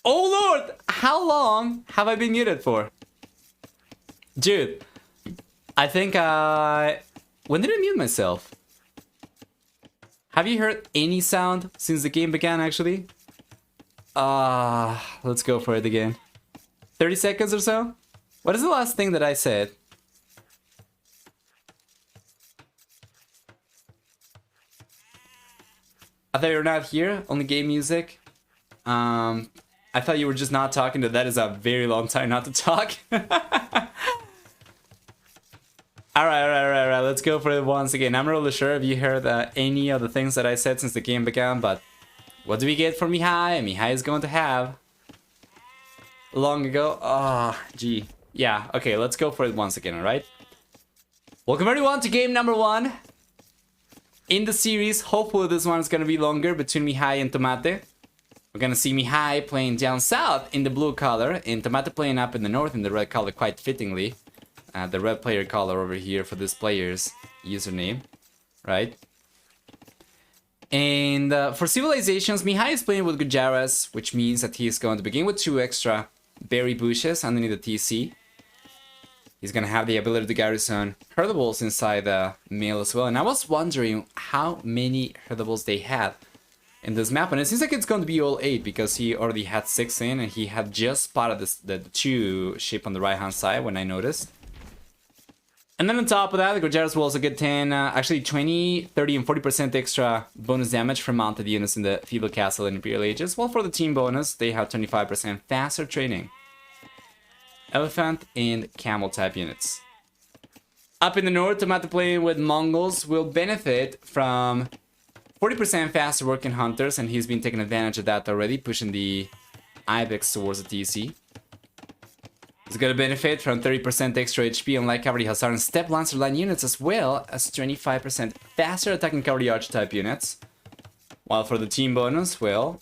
Oh lord! How long have I been muted for? Dude, I think when did I mute myself? Have you heard any sound since the game began, actually? Let's go for it again. 30 seconds or so? What is the last thing that I said? I thought you were not here, only game music. I thought you were just not talking, that is a very long time not to talk. Alright, let's go for it once again. I'm not really sure if you heard any of the things that I said since the game began, but what do we get for Mihai? Mihai is going to have long ago. Oh, gee. Yeah, okay, let's go for it once again, alright? Welcome everyone to game number 1 in the series. Hopefully this one is going to be longer between Mihai and Tomate. We're going to see Mihai playing down south in the blue color and Tomate playing up in the north in the red color quite fittingly. The red player color over here for this player's username, right? And for civilizations, Mihai is playing with Gujaras, which means that he is going to begin with 2 extra berry bushes underneath the TC. He's going to have the ability to garrison herdables inside the mail as well. And I was wondering how many herdables they had in this map. And it seems like it's going to be all 8 because he already had 6 in and he had just spotted the 2 ship on the right hand side when I noticed. And then on top of that, the Gujaras will also get 10, actually 20, 30, and 40% extra bonus damage from mounted units in the Feeble Castle and Imperial Ages. While for the team bonus, they have 25% faster training. Elephant and Camel type units. Up in the north, Tomate playing with Mongols will benefit from 40% faster working hunters, and he's been taking advantage of that already, pushing the Ibex towards the TC. He's going to benefit from 30% extra HP on light cavalry hussar and step lancer line units, as well as 25% faster attacking cavalry archer type units. While for the team bonus, well,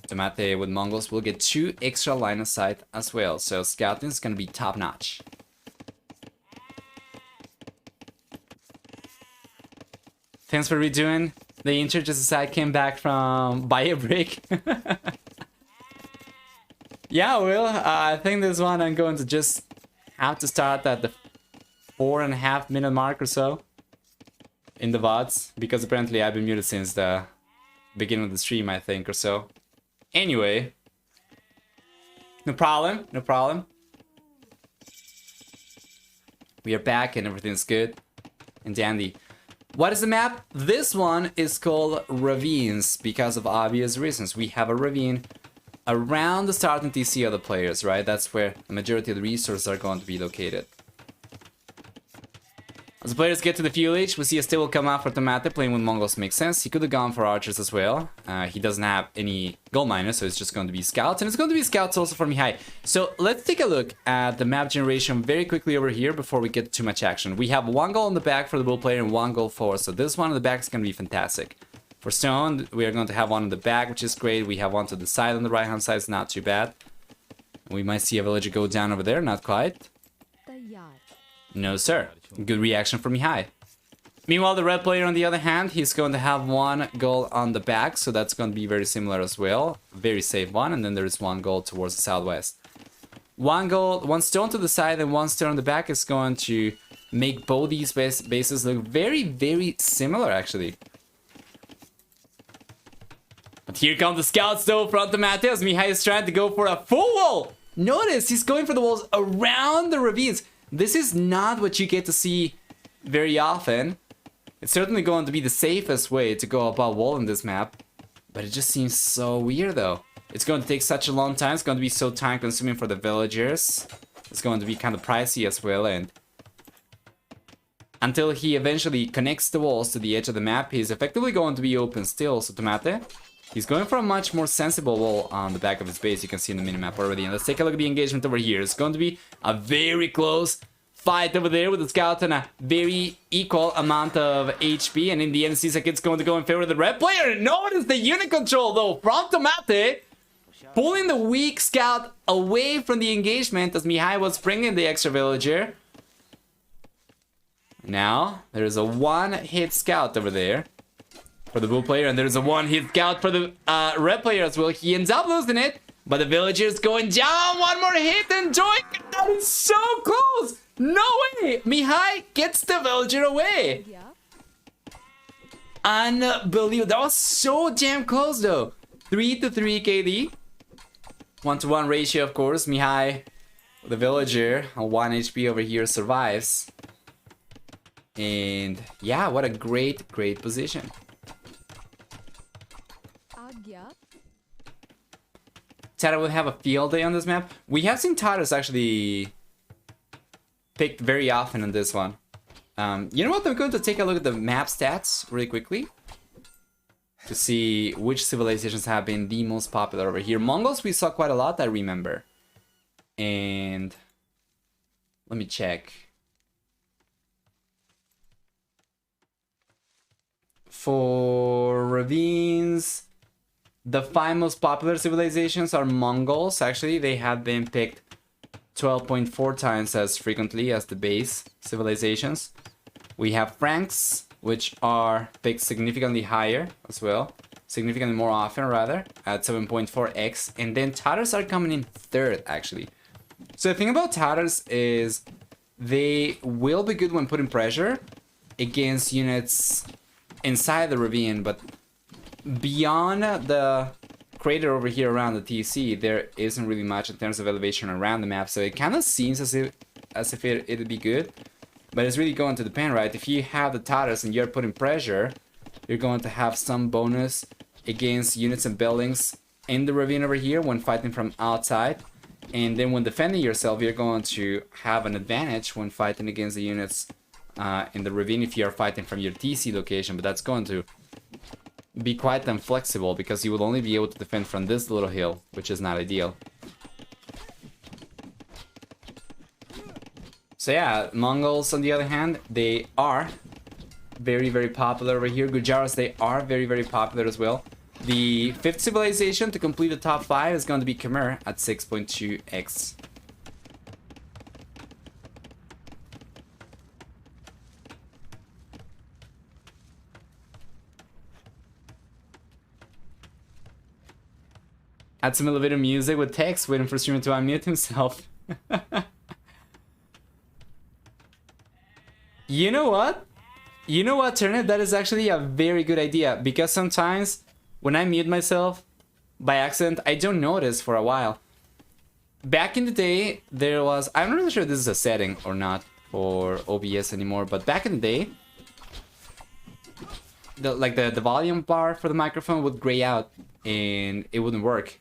Tomate with Mongols will get 2 extra line of sight as well, so scouting is going to be top notch. Thanks for redoing the intro just as I came back from buy a break. Yeah, Will, I think this one I'm going to just have to start at the 4.5 minute mark or so in the VODs, because apparently I've been muted since the beginning of the stream, I think, or so. Anyway, no problem, no problem. We are back and everything's good and dandy. What is the map? This one is called Ravines because of obvious reasons. We have a ravine around the starting TC of the players, right? That's where the majority of the resources are going to be located. As the players get to the fuel age, we see a stable come out for Tomate. Playing with Mongols makes sense. He could have gone for archers as well. He doesn't have any gold miners, so it's just going to be scouts. And it's going to be scouts also for Mihai. So let's take a look at the map generation very quickly over here before we get too much action. We have 1 goal on the back for the bull player and 1 goal forward. So this one on the back is going to be fantastic. For stone, we are going to have 1 on the back, which is great. We have 1 to the side on the right hand side. It's not too bad. We might see a villager go down over there. Not quite. No, sir. Good reaction from Mihai. Meanwhile, the red player, on the other hand, he's going to have 1 goal on the back, so that's going to be very similar as well. Very safe one, and then there's 1 goal towards the southwest. 1 goal, 1 stone to the side and 1 stone on the back is going to make both these bases look very, very similar, actually. But here come the scouts, though, from Tomate, as Mihai is trying to go for a full wall. Notice, he's going for the walls around the ravines. This is not what you get to see very often. It's certainly going to be the safest way to go about wall in this map. But it just seems so weird, though. It's going to take such a long time. It's going to be so time consuming for the villagers. It's going to be kind of pricey as well. And until he eventually connects the walls to the edge of the map, he's effectively going to be open still. So Tomate, he's going for a much more sensible wall on the back of his base. You can see in the minimap already. And let's take a look at the engagement over here. It's going to be a very close fight over there with the scout and a very equal amount of HP. And in the end, it seems like it's going to go in favor of the red player. Notice the unit control, though, from Tomate, pulling the weak scout away from the engagement as Mihai was bringing the extra villager. Now, there's a 1-hit scout over there for the blue player, and there's a 1-hit scout for the red player as well. He ends up losing it. But the villager's going down. One more hit and Doink. That is so close. No way. Mihai gets the villager away. Unbelievable. That was so damn close though. 3-3 KD. 1-to-1 ratio, of course. Mihai, the villager, on 1 HP over here, survives. And yeah, what a great position. Tata will have a field day on this map. We have seen Tatas actually picked very often on this one. You know what? I'm going to take a look at the map stats really quickly to see which civilizations have been the most popular over here. Mongols we saw quite a lot, I remember. And let me check. For ravines, the 5 most popular civilizations are Mongols. Actually, they have been picked 12.4 times as frequently as the base civilizations. We have Franks, which are picked significantly higher as well. Significantly more often, rather, at 7.4x. And then Tatars are coming in third, actually. So the thing about Tatars is they will be good when putting pressure against units inside the ravine, but beyond the crater over here around the TC, there isn't really much in terms of elevation around the map, so it kind of seems as if it'd be good, but it's really going to depend, right? If you have the Tatars and you're putting pressure, you're going to have some bonus against units and buildings in the ravine over here when fighting from outside, and then when defending yourself, you're going to have an advantage when fighting against the units in the ravine if you are fighting from your TC location, but that's going to be quite inflexible because you will only be able to defend from this little hill, which is not ideal. So yeah, Mongols on the other hand, they are very popular over here. Gujaras, they are very popular as well. The 5th civilization to complete the top 5 is going to be COMER at 6.2x. Add some elevator music with text, waiting for streamer to unmute himself. You know what? You know what, Turnip? That is actually a very good idea, because sometimes when I mute myself by accident, I don't notice for a while. Back in the day, there was... I'm not really sure if this is a setting or not for OBS anymore, but back in the day, the volume bar for the microphone would gray out and it wouldn't work.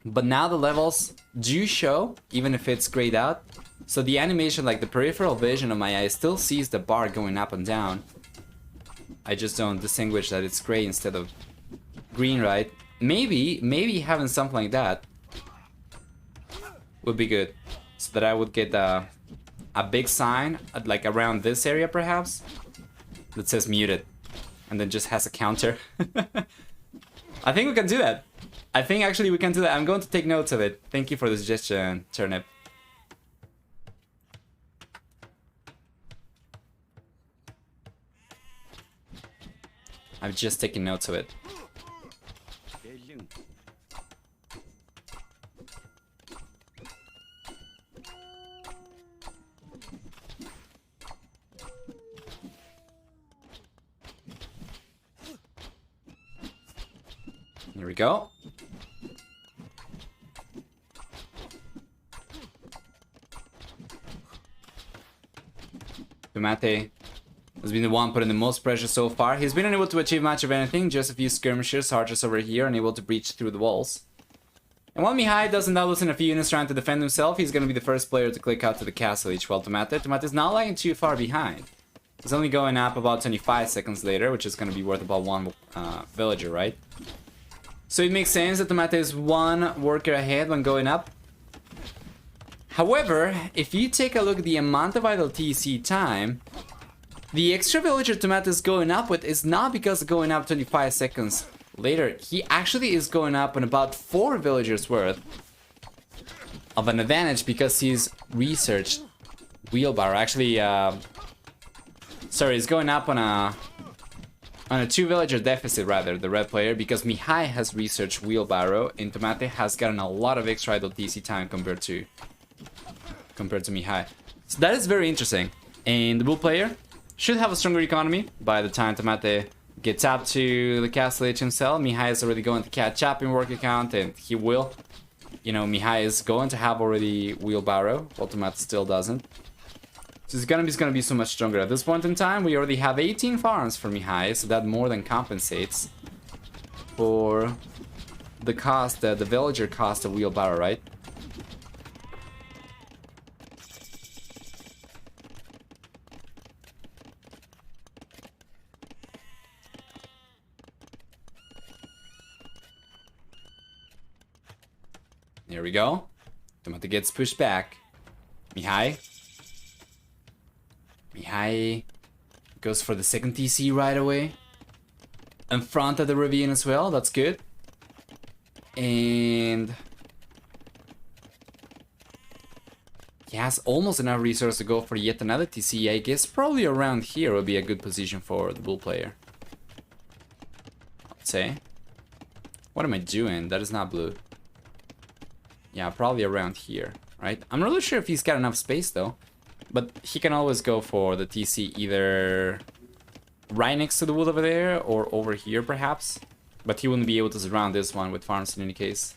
But now the levels do show, even if it's grayed out. So the animation, like the peripheral vision of my eye, still sees the bar going up and down. I just don't distinguish that it's gray instead of green, right? Maybe having something like that would be good. So that I would get a big sign, like around this area perhaps, that says muted. And then just has a counter. I think we can do that. I think actually we can do that. I'm going to take notes of it. Thank you for the suggestion, Turnip. I'm just taking notes of it. Here we go. Tomate has been the one putting the most pressure so far. He's been unable to achieve much of anything, just a few skirmishers, archers over here, unable to breach through the walls. And while Mihai doesn't now lose in a few units trying to defend himself, he's going to be the first player to click out to the castle each while Tomate is not lagging too far behind. He's only going up about 25 seconds later, which is going to be worth about 1 villager, right? So it makes sense that Tomate is 1 worker ahead when going up. However, if you take a look at the amount of idle TC time, the extra villager Tomate is going up with is not because of going up 25 seconds later. He actually is going up on about 4 villagers worth of an advantage because he's researched wheelbarrow. Actually, sorry, he's going up on On a 2 villager deficit rather, the red player, because Mihai has researched wheelbarrow and Tomate has gotten a lot of extra idle TC time compared to Mihai. So that is very interesting. And the blue player should have a stronger economy by the time Tomate gets up to the Castle Age himself. Mihai is already going to catch up in work account, and he will. You know, Mihai is going to have already wheelbarrow, while Tomate still doesn't. So his economy is going to be so much stronger. At this point in time, we already have 18 farms for Mihai, so that more than compensates for the cost, the villager cost of wheelbarrow, right? There we go. Tomate gets pushed back. Mihai goes for the second TC right away. In front of the Ravine as well, that's good. And he has almost enough resources to go for yet another TC. I guess probably around here would be a good position for the blue player, I'd say. What am I doing? That is not blue. Yeah, probably around here, right? I'm not really sure if he's got enough space though. But he can always go for the TC either right next to the wood over there or over here perhaps. But he wouldn't be able to surround this one with farms in any case.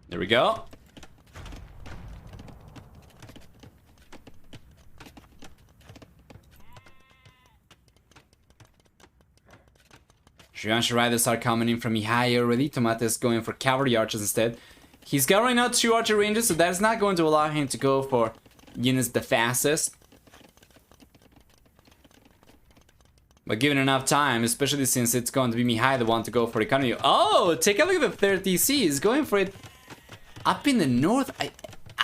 There we go. Shuyansha Riders are coming in from Mihai already. Tomate is going for cavalry archers instead. He's got right now 2 archer ranges, so that is not going to allow him to go for units the fastest. But given enough time, especially since it's going to be Mihai the one to go for economy. Oh, take a look at the third TC. He's going for it up in the north.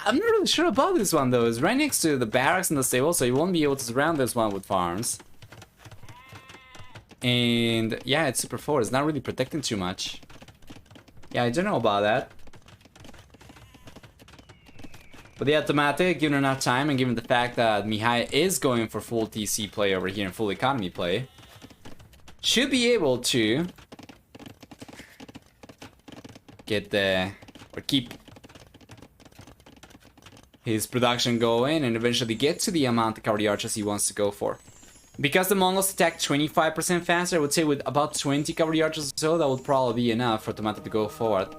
I'm not really sure about this one though. It's right next to the barracks and the stable, so you won't be able to surround this one with farms. And yeah, it's super forward. It's not really protecting too much. Yeah, I don't know about that. But yeah, Tomate, given enough time and given the fact that Mihai is going for full TC play over here and full economy play, should be able to get the, or keep his production going and eventually get to the amount of cavalry archers he wants to go for. Because the Mongols attack 25% faster, I would say with about 20 cavalry archers or so, that would probably be enough for Tomate to go forward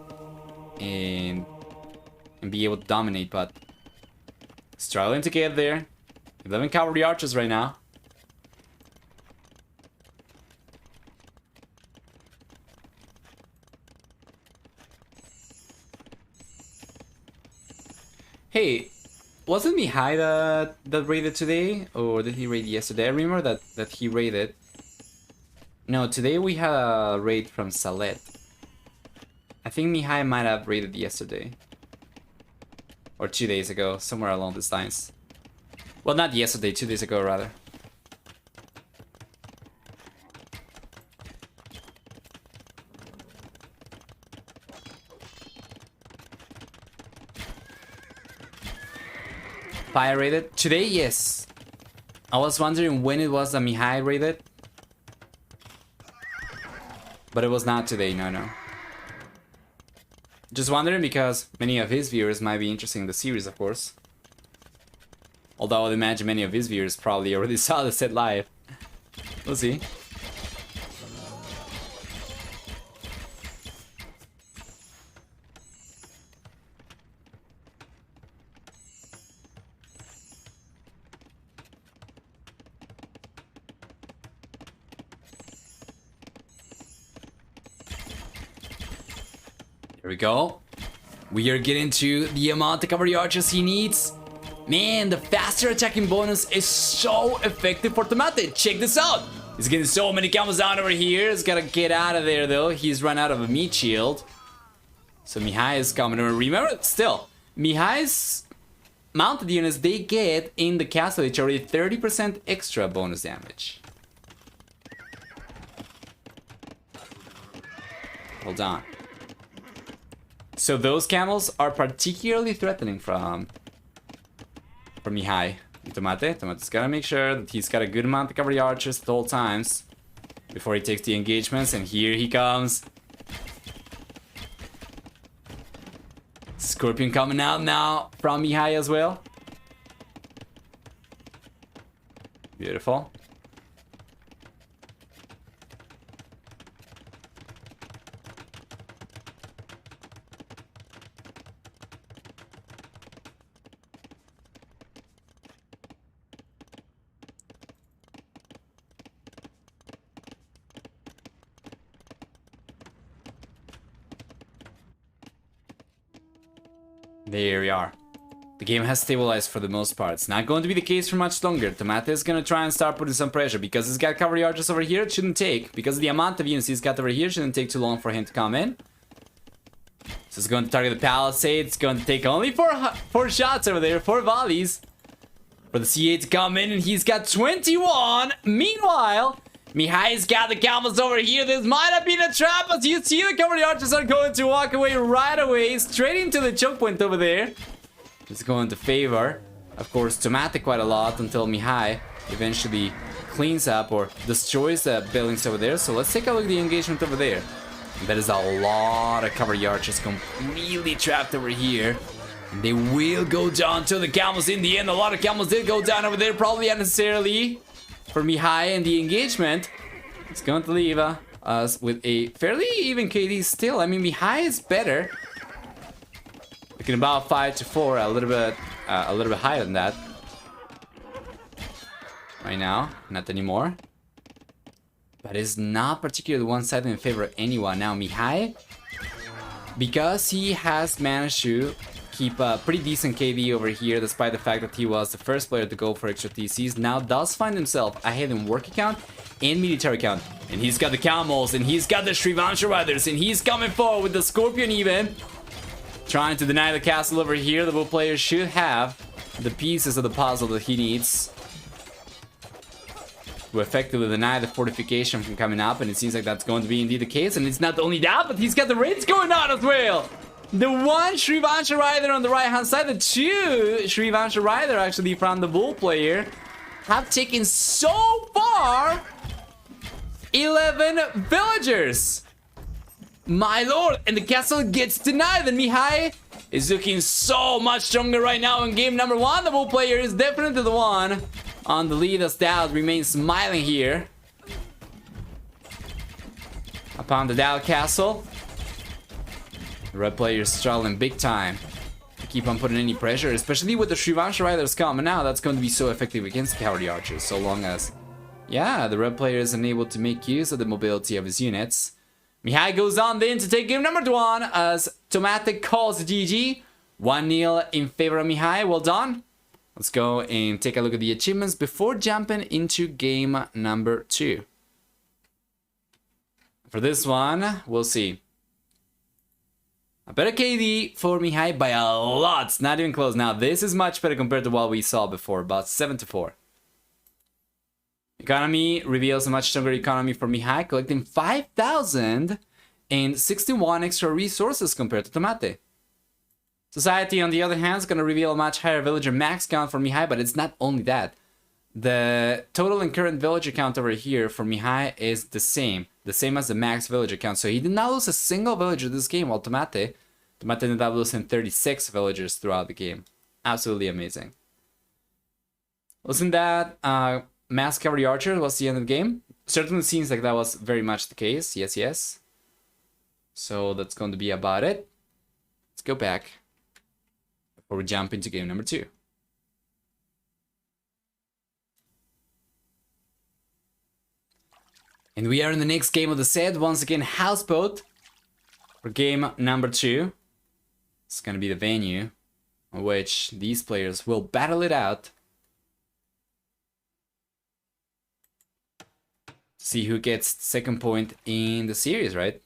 and be able to dominate, but struggling to get there. 11 cavalry archers right now. Hey, wasn't Mihai that raided today? Or did he raid yesterday? I remember that he raided. No, today we had a raid from Salet. I think Mihai might have raided yesterday. Or 2 days ago, somewhere along these lines. Well, not yesterday, 2 days ago rather. Fire raided? Today, yes. I was wondering when it was that Mihai raided. But it was not today, no. Just wondering because many of his viewers might be interested in the series, of course. Although I would imagine many of his viewers probably already saw the set live. We'll see. Here we go. We are getting to the amount of cavalry archers he needs. Man, the faster attacking bonus is so effective for Tomate. Check this out. He's getting so many combos down over here. He's gotta get out of there though. He's run out of a meat shield. So Mihai is coming over. Remember, still, Mihai's mounted units, they get in the castle, it's already 30% extra bonus damage. Hold on. So those camels are particularly threatening from Mihai. Tomate. Tomate's gotta make sure that he's got a good amount of cavalry archers at all times before he takes the engagements, and here he comes. Scorpion coming out now from Mihai as well. Beautiful. There we are. The game has stabilized for the most part. It's not going to be the case for much longer. Tomate is going to try and start putting some pressure. Because he's got cavalry archers over here, it shouldn't take. Because of the amount of units he's got over here, it shouldn't take too long for him to come in. So it's going to target the palisade. It's going to take only four shots over there, 4 volleys. For the C8 to come in, and he's got 21. Meanwhile, Mihai's got the camels over here. This might have been a trap, as you see the cavalry archers are going to walk away right away, straight into the choke point over there. It's going to favor, of course, Tomate quite a lot until Mihai eventually cleans up or destroys the buildings over there. So let's take a look at the engagement over there. That is a lot of cavalry archers completely trapped over here. They will go down to the camels in the end. A lot of camels did go down over there, probably unnecessarily. For Mihai and the engagement, it's going to leave us with a fairly even KD still. I mean, Mihai is better. Looking about 5-4, a little bit higher than that. Right now, not anymore. But it's not particularly one-sided in favor of anyone. Now, Mihai, because he has managed to keep a pretty decent KD over here, despite the fact that he was the first player to go for extra TCs, now does find himself ahead in working count and military count. And he's got the camels, and he's got the Shrivansha Riders, and he's coming forward with the Scorpion even. Trying to deny the castle over here. The blue player should have the pieces of the puzzle that he needs to effectively deny the fortification from coming up, and it seems like that's going to be indeed the case. And it's not only that, but he's got the raids going on as well. The one Shrivansha Rider on the right hand side, the two Shrivansha Rider actually from the bull player have taken so far 11 villagers. My lord, and the castle gets denied, and Mihai is looking so much stronger right now in game number 1. The bull player is definitely the one on the lead, as Dowd remains smiling here upon the Dowd castle. The red player is struggling big time to keep on putting any pressure, especially with the Shrivansha Riders coming now. That's going to be so effective against cavalry archers, so long as, yeah, the red player is unable to make use of the mobility of his units. Mihai goes on then to take game number 1 as Tomate calls GG. 1-0 in favor of Mihai. Well done. Let's go and take a look at the achievements before jumping into game number 2. For this one, we'll see. A better KD for Mihai by a lot. It's not even close. Now, this is much better compared to what we saw before, about 7-4. Economy reveals a much stronger economy for Mihai, collecting 5,061 extra resources compared to Tomate. Society, on the other hand, is going to reveal a much higher villager max count for Mihai, but it's not only that. The total and current villager count over here for Mihai is the same as the max villager count. So he did not lose a single villager this game, while Tomate ended up losing 36 villagers throughout the game. Absolutely amazing. Wasn't that mass cavalry archer was the end of the game? Certainly seems like that was very much the case. Yes, yes. So that's going to be about it. Let's go back before we jump into game number 2. And we are in the next game of the set. Once again, Houseboat for game number 2. It's going to be the venue on which these players will battle it out. See who gets second point in the series, right?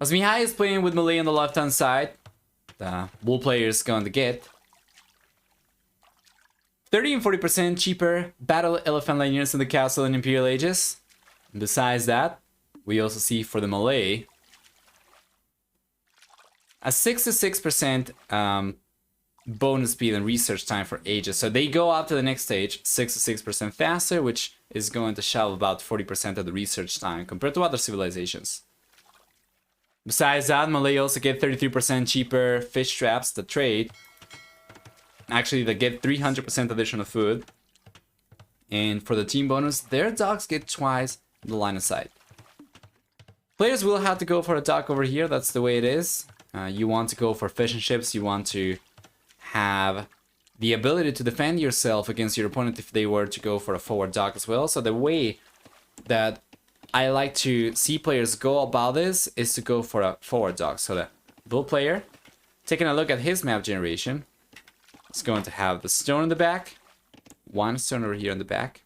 As Mihai is playing with melee on the left-hand side, the bull player is going to get. 30 and 40% cheaper battle elephant line units in the castle and Imperial Ages. Besides that, we also see for the Malay a 66% bonus speed and research time for ages. So they go up to the next stage 66% faster, which is going to shove about 40% of the research time compared to other civilizations. Besides that, Malay also get 33% cheaper fish traps to trade. Actually, they get 300% additional food. And for the team bonus, their dogs get twice the line of sight. Players will have to go for a dock over here. That's the way it is. You want to go for fishing ships. You want to have the ability to defend yourself against your opponent if they were to go for a forward dock as well. So the way that I like to see players go about this is to go for a forward dock. So the bull player, taking a look at his map generation, is going to have the stone in the back, one stone over here in the back,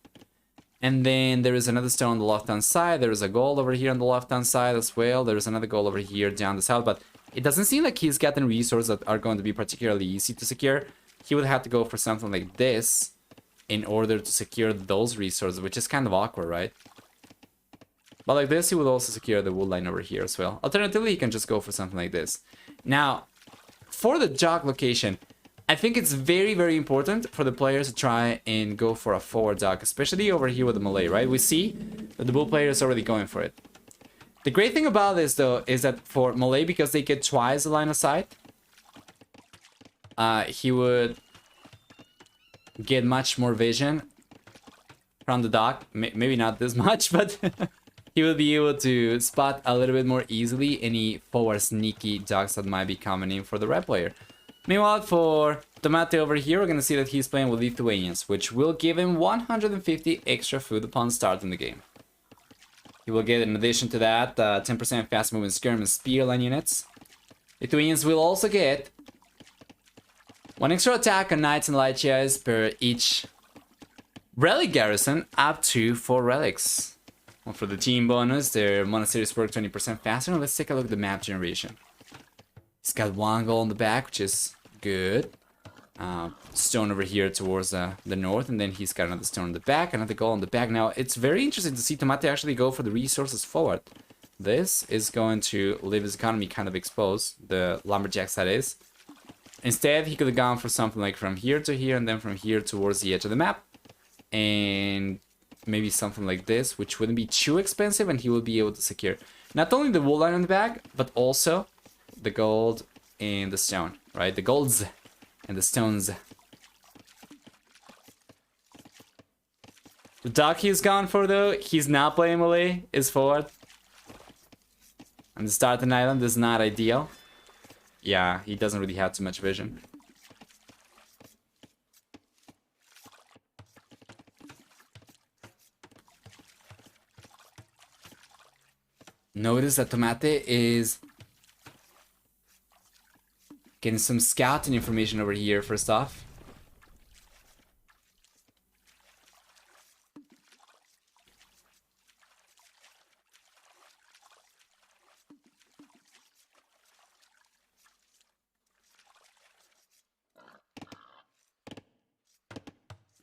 and then there is another stone on the left-hand side. There is a gold over here on the left-hand side as well. There is another gold over here down the south, but it doesn't seem like he's gotten resources that are going to be particularly easy to secure. He would have to go for something like this in order to secure those resources, which is kind of awkward, right? But like this, he would also secure the wood line over here as well. Alternatively, he can just go for something like this. Now, for the dock location, I think it's very, very important for the players to try and go for a forward dock, especially over here with the Malay, right? We see that the bull player is already going for it. The great thing about this, though, is that for Malay, because they get twice the line of sight, he would get much more vision from the dock. Maybe not this much, but he will be able to spot a little bit more easily any forward sneaky docks that might be coming in for the red player. Meanwhile, for Tomate over here, we're going to see that he's playing with Lithuanians, which will give him 150 extra food upon starting the game. He will get, in addition to that, 10% fast moving skirm and spear line units. Lithuanians will also get 1 extra attack on knights and light per each relic garrison, up to 4 relics. Well, for the team bonus, their monasteries work 20% faster. Now let's take a look at the map generation. He's got 1 goal in the back, which is good. Stone over here towards the north, and then he's got another stone in the back, another goal in the back. Now, it's very interesting to see Tomate actually go for the resources forward. This is going to leave his economy kind of exposed, the lumberjacks that is. Instead, he could have gone for something like from here to here, and then from here towards the edge of the map. And maybe something like this, which wouldn't be too expensive, and he will be able to secure not only the wool line on the back, but also the gold and the stone, right? The golds and the stones. The dock he's gone for, though, he's not playing Malay, is forward. And the starting island is not ideal. Yeah, he doesn't really have too much vision. Notice that Tomate is getting some scouting information over here first off.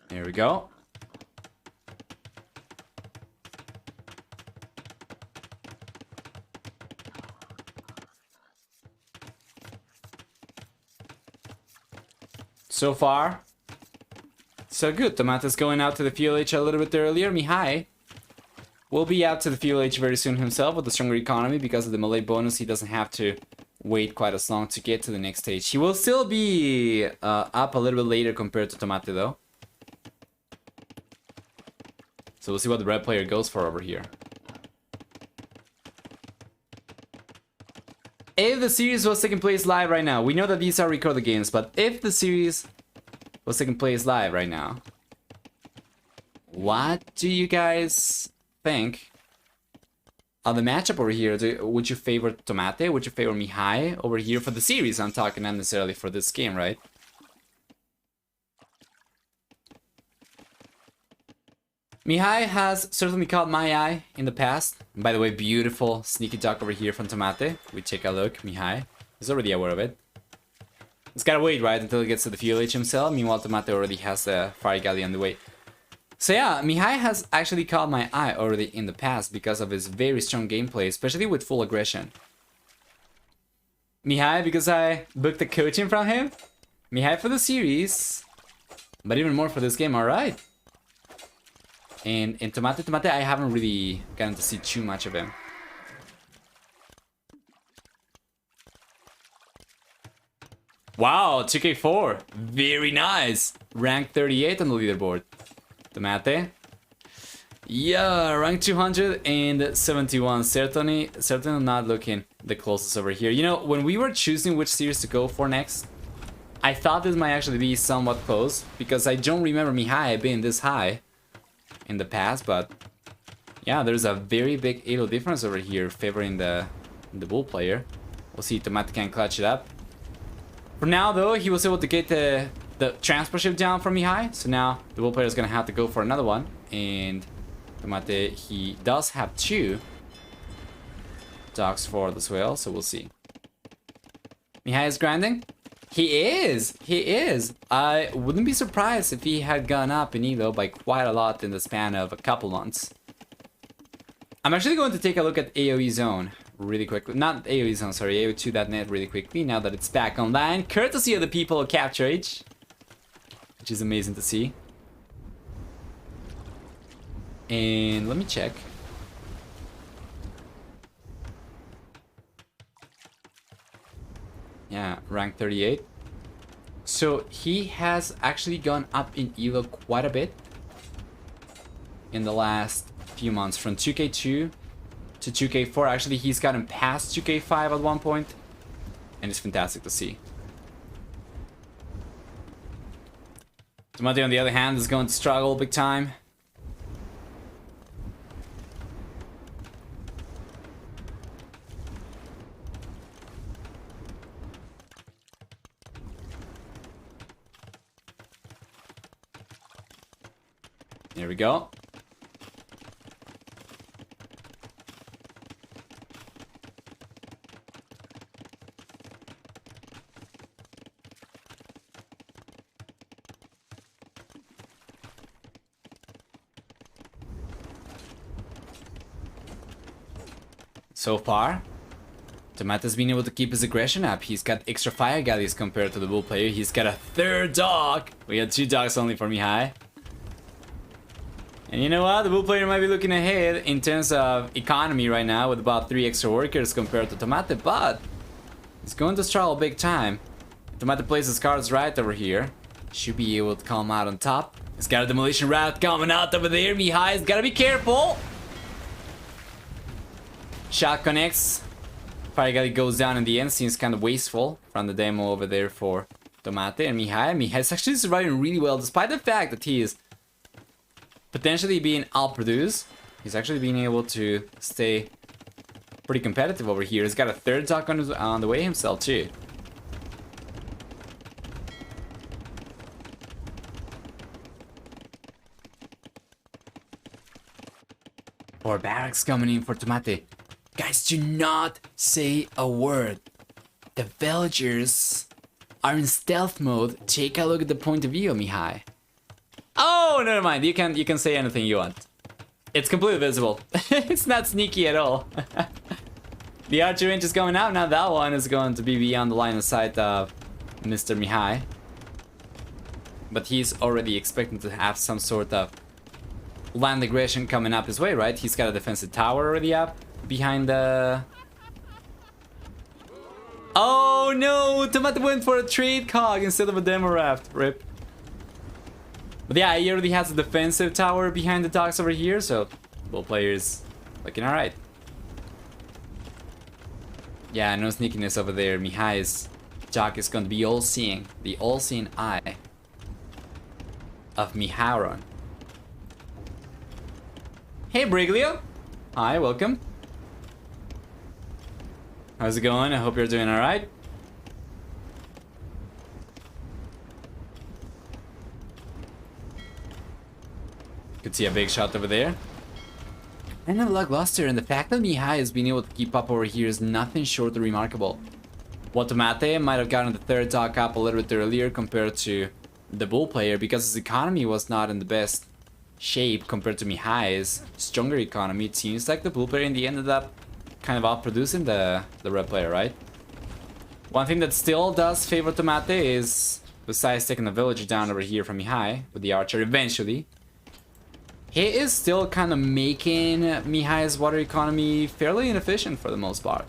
There we go. So far, so good. Tomate's going out to the FLH a little bit earlier. Mihai will be out to the FLH very soon himself with a stronger economy because of the Malay bonus. He doesn't have to wait quite as long to get to the next stage. He will still be up a little bit later compared to Tomate, though. So we'll see what the red player goes for over here. If the series was taking place live right now, we know that these are recorded games, but if the series was taking place live right now, what do you guys think of the matchup over here? Would you favor Tomate? Would you favor Mihai over here for the series? I'm talking not necessarily for this game, right? Mihai has certainly caught my eye in the past. And by the way, beautiful sneaky duck over here from Tomate. We take a look. Mihai is already aware of it. It's gotta wait, right, until it gets to the fuel HM Meanwhile, Tomate already has the Fire Galley on the way. So yeah, Mihai has actually caught my eye already in the past because of his very strong gameplay, especially with full aggression. Mihai, because I booked the coaching from him. Mihai for the series, but even more for this game, alright. And in Tomate, I haven't really gotten to see too much of him. Wow, 2K4. Very nice. Rank 38 on the leaderboard. Tomate. Yeah, rank 271. Certainly not looking the closest over here. You know, when we were choosing which series to go for next, I thought this might actually be somewhat close, because I don't remember Mihai being this high in the past, but yeah, there's a very big elo difference over here favoring the bull player. We'll see if Tomate can clutch it up. For now, though, he was able to get the transport ship down from Mihai, so now the bull player is gonna have to go for another one. And Tomate, he does have 2 docks for the swale, so we'll see. Mihai is grinding. He is. I wouldn't be surprised if he had gone up in elo by quite a lot in the span of a couple months. I'm actually going to take a look at AoE Zone really quickly. Not AoE Zone, sorry, AO2.net really quickly, now that it's back online, courtesy of the people of Capture Age, which is amazing to see. And let me check. Yeah, rank 38. So he has actually gone up in elo quite a bit in the last few months, from 2K2 to 2K4. Actually, he's gotten past 2K5 at one point, and it's fantastic to see. Tomate, on the other hand, is going to struggle big time. There we go. So far, Tomate's been able to keep his aggression up. He's got extra fire galleys compared to the bull player. He's got a 3rd dog. We had 2 dogs only for Mihai. And you know what? The bull player might be looking ahead in terms of economy right now with about 3 extra workers compared to Tomate, but he's going to struggle big time. Tomate plays his cards right over here. Should be able to come out on top. He's got a demolition route coming out over there. Mihai's gotta be careful. Shot connects. Fire Galley goes down in the end. Seems kind of wasteful from the demo over there for Tomate. And Mihai's actually surviving really well, despite the fact that he is potentially being outproduced. He's actually being able to stay pretty competitive over here. He's got a 3rd dock on the way himself too. More barracks coming in for Tomate. Guys, do not say a word. The villagers are in stealth mode. Take a look at the point of view of Mihai. Oh, never mind. You can say anything you want. It's completely visible. It's not sneaky at all. The archer range is going out. Now that one is going to be beyond the line of sight of Mr. Mihai. But he's already expecting to have some sort of land aggression coming up his way, right? He's got a defensive tower already up behind the... Oh no! Tomate went for a trade cog instead of a demo raft. Rip. But yeah, he already has a defensive tower behind the docks over here, so both players looking alright. Yeah, no sneakiness over there. Mihai's jock is going to be all-seeing. The all-seeing eye of Mihairon. Hey, Briglio. Hi, welcome. How's it going? I hope you're doing alright. Could see a big shot over there. And a lackluster, and the fact that Mihai has been able to keep up over here is nothing short of remarkable. While Tomate might have gotten the third dock up a little bit earlier compared to the Bull player because his economy was not in the best shape compared to Mihai's stronger economy. It seems like the Bull player in the end ended up kind of outproducing the Red player, right? One thing that still does favor Tomate is, besides taking the villager down over here from Mihai with the archer eventually, he is still kind of making Mihai's water economy fairly inefficient for the most part.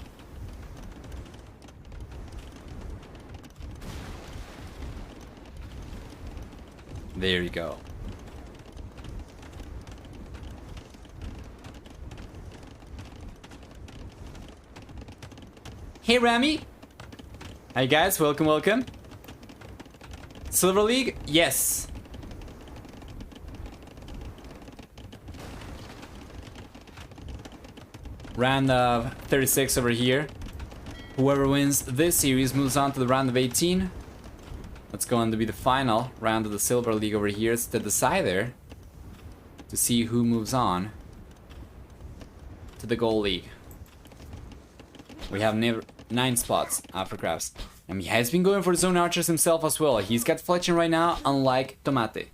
There you go. Hey Rami! Hi guys, welcome, welcome. Silver League? Yes. Round of 36 over here. Whoever wins this series moves on to the round of 18. That's going to be the final round of the Silver League over here. It's the decider to see who moves on to the Gold League. We have 9 spots after crafts. And he has been going for his own archers himself as well. He's got fletching right now, unlike Tomate.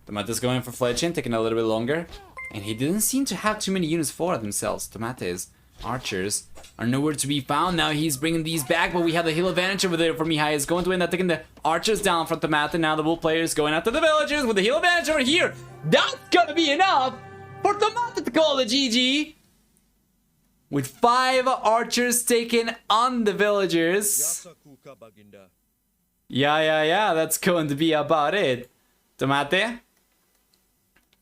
Tomate's going for fletching, taking a little bit longer. And he didn't seem to have too many units for themselves. Tomate's archers are nowhere to be found. Now he's bringing these back, but we have the hill advantage over there for Mihai. Is going to end up taking the archers down from Tomate. Now the Bull player is going after the villagers with the hill advantage over here. That's gonna be enough for Tomate to call the GG. With 5 archers taken on the villagers. Yeah, that's going to be about it. Tomate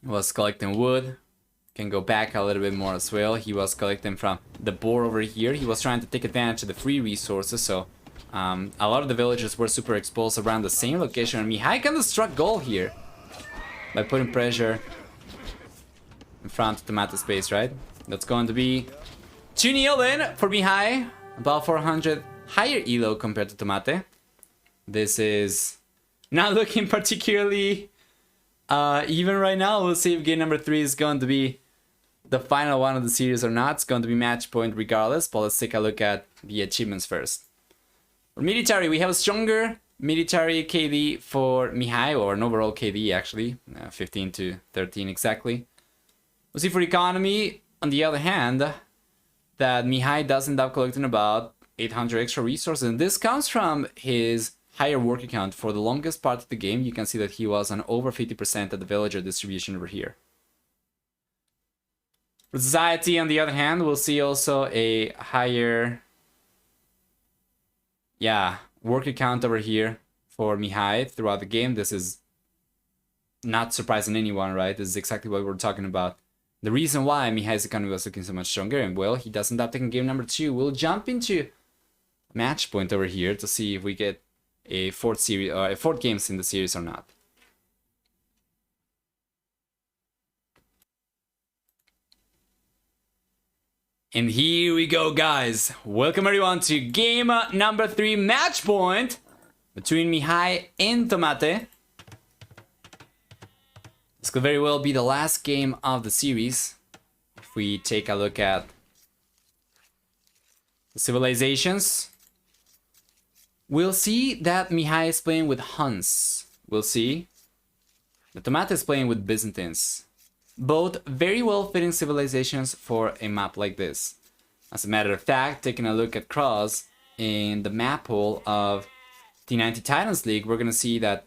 was collecting wood. Can go back a little bit more as well. He was collecting from the boar over here. He was trying to take advantage of the free resources, so a lot of the villagers were super exposed around the same location. And Mihai kind of struck gold here by putting pressure in front of Tomate's base, right? That's going to be 2-0 then for Mihai. About 400 higher elo compared to Tomate. This is not looking particularly even right now. We'll see if game number 3 is going to be the final one of the series or not. It's going to be match point regardless, but let's take a look at the achievements first. For military, we have a stronger military KD for Mihai, or an overall KD actually, 15 to 13 exactly. We'll see for economy, on the other hand, that Mihai does end up collecting about 800 extra resources, and this comes from his higher work account. For the longest part of the game, you can see that he was on over 50% of the villager distribution over here. For society, on the other hand, we'll see also a higher, work account over here for Mihai throughout the game. This is not surprising anyone, right? This is exactly what we're talking about. The reason why Mihai's economy was looking so much stronger, and well, he does end up taking game number 2. We'll jump into match point over here to see if we get a fourth games in the series or not. And here we go, guys. Welcome everyone to game number 3 match point between Mihai and Tomate. This could very well be the last game of the series. If we take a look at the civilizations, we'll see that Mihai is playing with Huns. We'll see that Tomate is playing with Byzantines. Both very well fitting civilizations for a map like this. As a matter of fact, taking a look at Cross in the map pool of T90 Titans League, we're gonna see that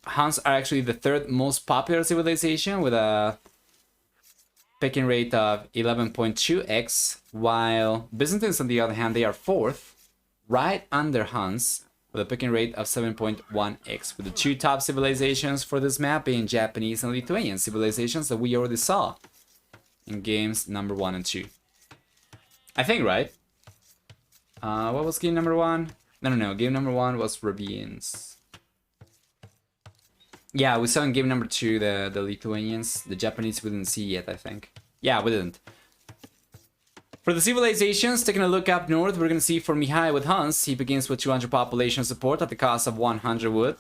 Huns are actually the 3rd most popular civilization with a picking rate of 11.2x, while Byzantines, on the other hand, they are 4th, right under Huns, with a picking rate of 7.1x, with the 2 top civilizations for this map being Japanese and Lithuanian civilizations that we already saw in games number 1 and 2. I think, right? What was game number 1? No. Game number 1 was Rabians. Yeah, we saw in game number 2 the Lithuanians. The Japanese we didn't see yet, I think. Yeah, we didn't. For the civilizations, taking a look up north, we're going to see for Mihai with Huns, he begins with 200 population support at the cost of 100 wood.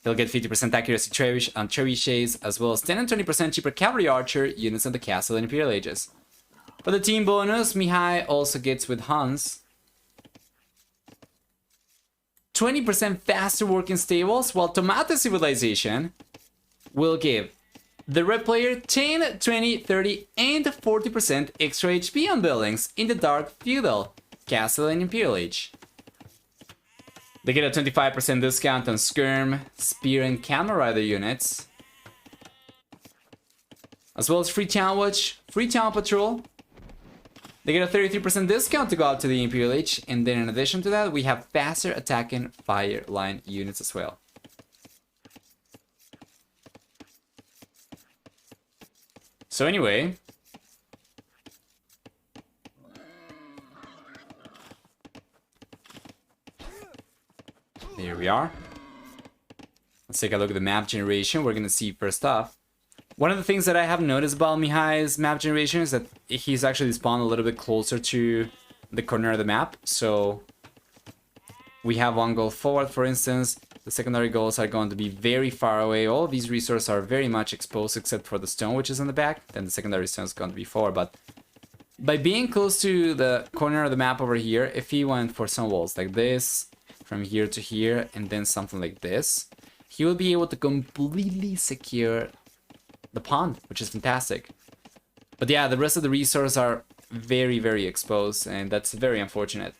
He'll get 50% accuracy trebuchets, as well as 10 and 20% cheaper cavalry archer units in the castle and Imperial Ages. For the team bonus, Mihai also gets with Huns 20% faster working stables, while Tomate civilization will give the red player 10, 20, 30, and 40% extra HP on buildings in the Dark Feudal, Castle, and Imperial Age. They get a 25% discount on Skirm, Spear, and Camel Rider units, as well as free Town Watch, free Town Patrol. They get a 33% discount to go out to the Imperial Age, and then in addition to that, we have faster attacking fire line units as well. So anyway, there we are. Let's take a look at the map generation. We're gonna see first off, one of the things that I have noticed about Mihai's map generation is that he's actually spawned a little bit closer to the corner of the map. So we have one goal forward, for instance. The secondary goals are going to be very far away. All of these resources are very much exposed except for the stone, which is in the back. Then the secondary stone is going to be forward. But by being close to the corner of the map over here, if he went for some walls like this, from here to here, and then something like this, he will be able to completely secure the pond, which is fantastic. But yeah, the rest of the resources are very, very exposed, and that's very unfortunate.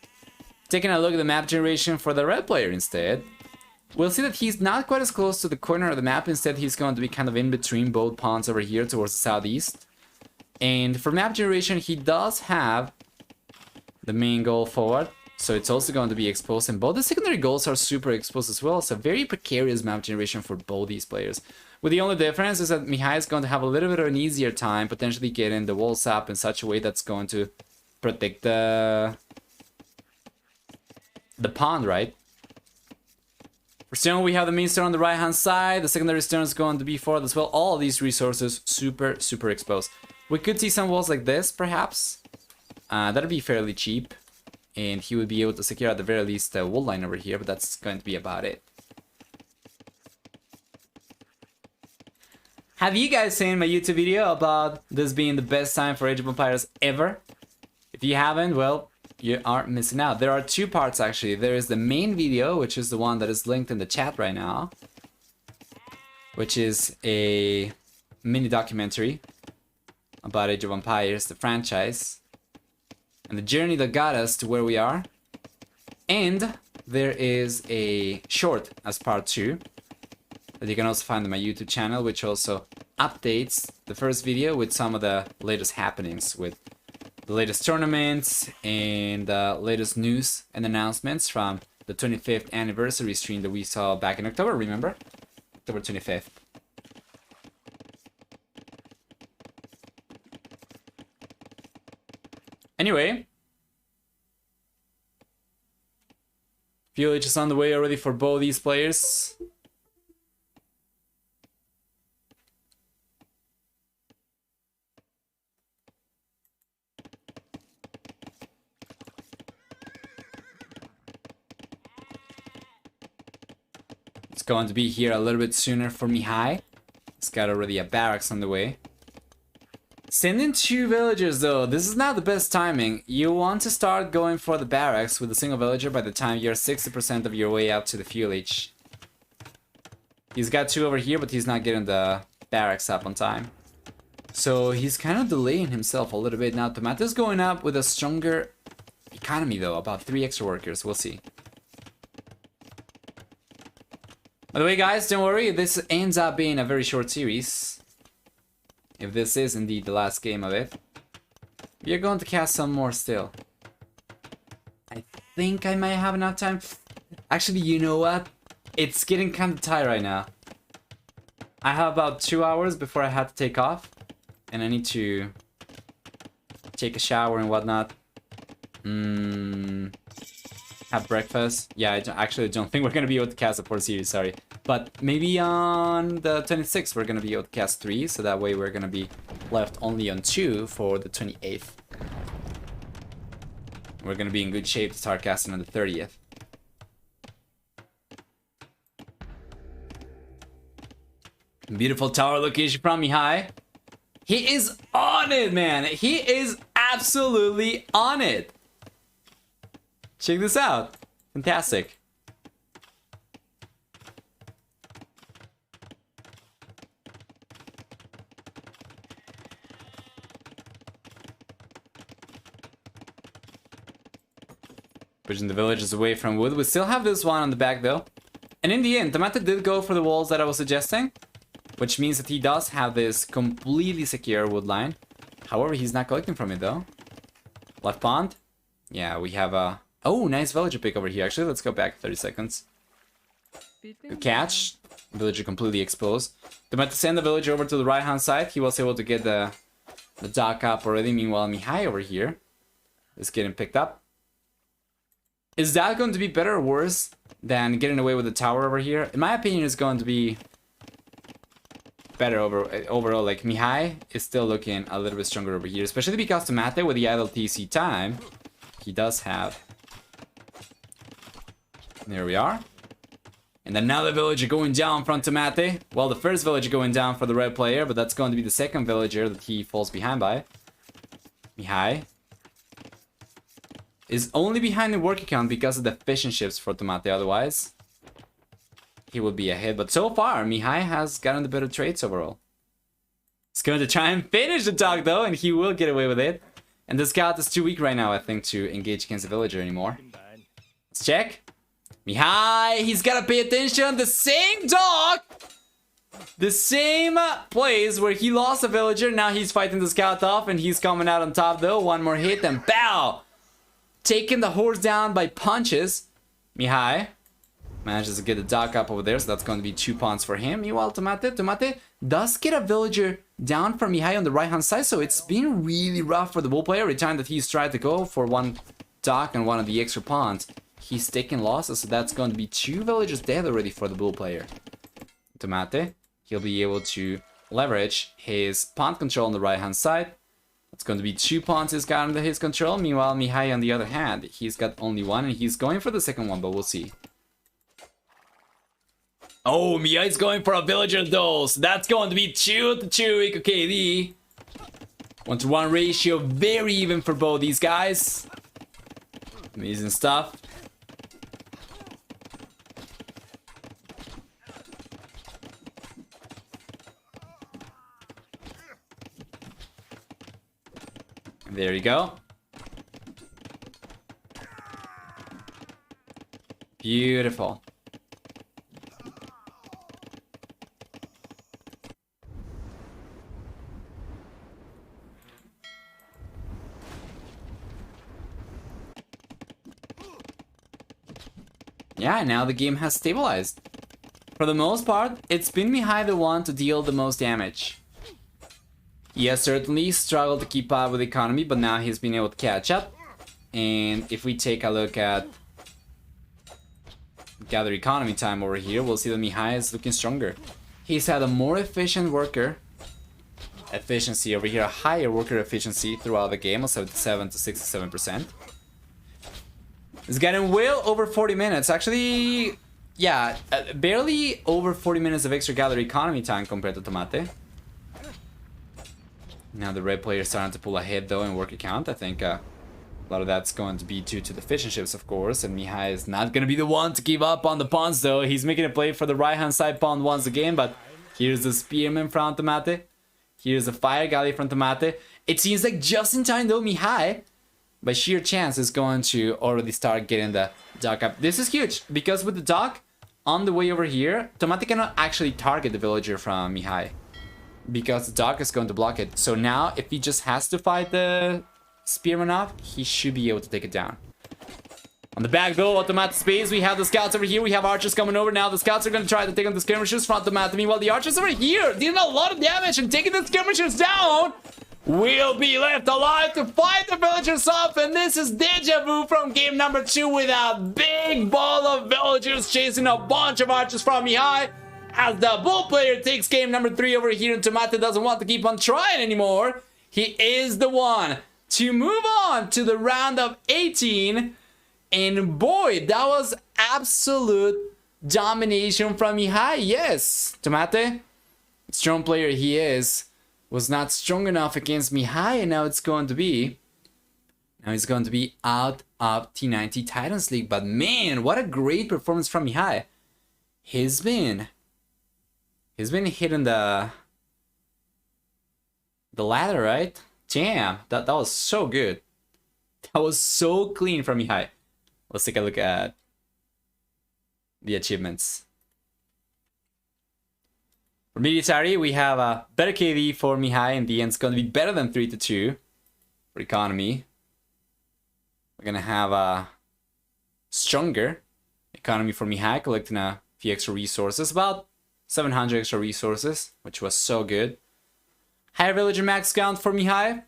Taking a look at the map generation for the red player instead, we'll see that he's not quite as close to the corner of the map. Instead, he's going to be kind of in between both ponds over here towards the southeast. And for map generation, he does have the main goal forward, so it's also going to be exposed. And both the secondary goals are super exposed as well. It's a very precarious map generation for both these players. With the only difference is that Mihai is going to have a little bit of an easier time potentially getting the walls up in such a way that's going to protect the pond, right? For stone, we have the main stone on the right hand side. The secondary stone is going to be forward as well. All of these resources super, super exposed. We could see some walls like this, perhaps. That'd be fairly cheap. And he would be able to secure at the very least the wall line over here, but that's going to be about it. Have you guys seen my YouTube video about this being the best time for Age of Empires ever? If you haven't, well, you are missing out. There are two parts actually. There is the main video, which is the one that is linked in the chat right now, which is a mini documentary about Age of Empires, the franchise, and the journey that got us to where we are. And there is a short as part 2 that you can also find on my YouTube channel, which also updates the first video with some of the latest happenings, with the latest tournaments and latest news and announcements from the 25th anniversary stream that we saw back in October, remember? October 25th. Anyway, Village is on the way already for both these players. It's going to be here a little bit sooner for Mihai. He's got already a barracks on the way. Sending 2 villagers though, this is not the best timing. You want to start going for the barracks with a single villager by the time you're 60% of your way out to the fuel age. He's got 2 over here, but he's not getting the barracks up on time. So he's kind of delaying himself a little bit. Now Tomate's going up with a stronger economy though, about 3 extra workers, we'll see. By the way guys, don't worry, this ends up being a very short series. If this is indeed the last game of it, we are going to cast some more still. I think I might have enough time. Actually, you know what? It's getting kind of tight right now. I have about 2 hours before I have to take off. And I need to take a shower and whatnot. Have breakfast. Yeah, I actually don't think we're going to be able to cast a 4 series, sorry. But maybe on the 26th we're going to be able to cast 3, so that way we're going to be left only on 2 for the 28th. We're going to be in good shape to start casting on the 30th. Beautiful tower location from Mihai. He is on it, man! He is absolutely on it! Check this out. Fantastic. Pushing the villagers away from wood. We still have this one on the back though. And in the end, Tomate did go for the walls that I was suggesting, which means that he does have this completely secure wood line. However, he's not collecting from it though. Left pond. Yeah, we have a... Oh, nice villager pick over here. Actually, let's go back 30 seconds. Good catch. Villager completely exposed. Tomate send the villager over to the right-hand side. He was able to get the dock up already. Meanwhile, Mihai over here is getting picked up. Is that going to be better or worse than getting away with the tower over here? In my opinion, it's going to be better overall. Like, Mihai is still looking a little bit stronger over here, especially because Tomate, with the idle TC time, he does have. There we are. And then another villager going down from Tomate. Well, the first villager going down for the red player, but that's going to be the second villager that he falls behind by. Mihai is only behind in work account because of the fishing ships for Tomate. Otherwise, he would be ahead. But so far, Mihai has gotten the better trades overall. He's going to try and finish the dog though, and he will get away with it. And the scout is too weak right now, I think, to engage against the villager anymore. Let's check. Mihai, he's got to pay attention. The same dog, the same place where he lost a villager. Now he's fighting the scout off, and he's coming out on top though. One more hit and bow. Taking the horse down by punches. Mihai manages to get the dock up over there, so that's going to be 2 pawns for him. Meanwhile, Tomate does get a villager down for Mihai on the right-hand side, so it's been really rough for the bull player. Every time that he's tried to go for one dock and one of the extra pawns, he's taking losses, so that's going to be 2 villagers dead already for the bull player. Tomate, he'll be able to leverage his pawn control on the right-hand side. It's going to be 2 pawns he's got under his control. Meanwhile, Mihai, on the other hand, he's got only 1, and he's going for the second one, but we'll see. Oh, Mihai's going for a villager though, so that's going to be 2-2 eco KD. 1-to-1 ratio, very even for both these guys. Amazing stuff. There you go. Beautiful. Yeah, now the game has stabilized. For the most part, it's been Mihai the one to deal the most damage. He has certainly struggled to keep up with the economy, but now he's been able to catch up. And if we take a look at gather economy time over here, we'll see that Mihai is looking stronger. He's had a more efficient worker efficiency over here, a higher worker efficiency throughout the game of 77 to 67%. He's getting well over 40 minutes. Actually, yeah, barely over 40 minutes of extra gather economy time compared to Tomate. Now the red player is starting to pull ahead though in work account. I think a lot of that's going to be due to the fishing ships, of course. And Mihai is not going to be the one to give up on the pawns though. He's making a play for the right hand side pawn once again. But here's the spearman from Tomate. Here's the fire galley from Tomate. It seems like just in time though, Mihai, by sheer chance, is going to already start getting the dock up. This is huge because with the dock on the way over here, Tomate cannot actually target the villager from Mihai, because the dock is going to block it. So now, if he just has to fight the spearman off, he should be able to take it down. On the back though, of Tomate space, we have the scouts over here. We have archers coming over. Now the scouts are going to try to take on the skirmishers from Tomate. Meanwhile, the archers over here dealing a lot of damage and taking the skirmishers down will be left alive to fight the villagers off. And this is deja vu from game number 2 with a big ball of villagers chasing a bunch of archers from Mihai. As the bull player takes game number 3 over here, and Tomate doesn't want to keep on trying anymore. He is the one to move on to the round of 18. And boy, that was absolute domination from Mihai. Yes, Tomate, strong player he is, was not strong enough against Mihai, and now it's going to be... Now he's going to be out of T90 Titans League. But man, what a great performance from Mihai. He's been hitting the ladder, right? Damn, that was so good. That was so clean from Mihai. Let's take a look at the achievements. For military, we have a better KD for Mihai. In the end, it's going to be better than 3-2. For economy, we're going to have a stronger economy for Mihai, collecting a few extra resources, about 700 extra resources, which was so good. Higher villager max count for Mihai.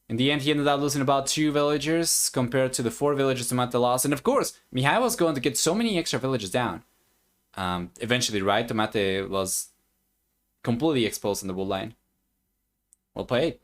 In the end, he ended up losing about 2 villagers compared to the 4 villagers Tomate lost. And of course, Mihai was going to get so many extra villagers down. Eventually, right? Tomate was completely exposed in the wood line. Well played.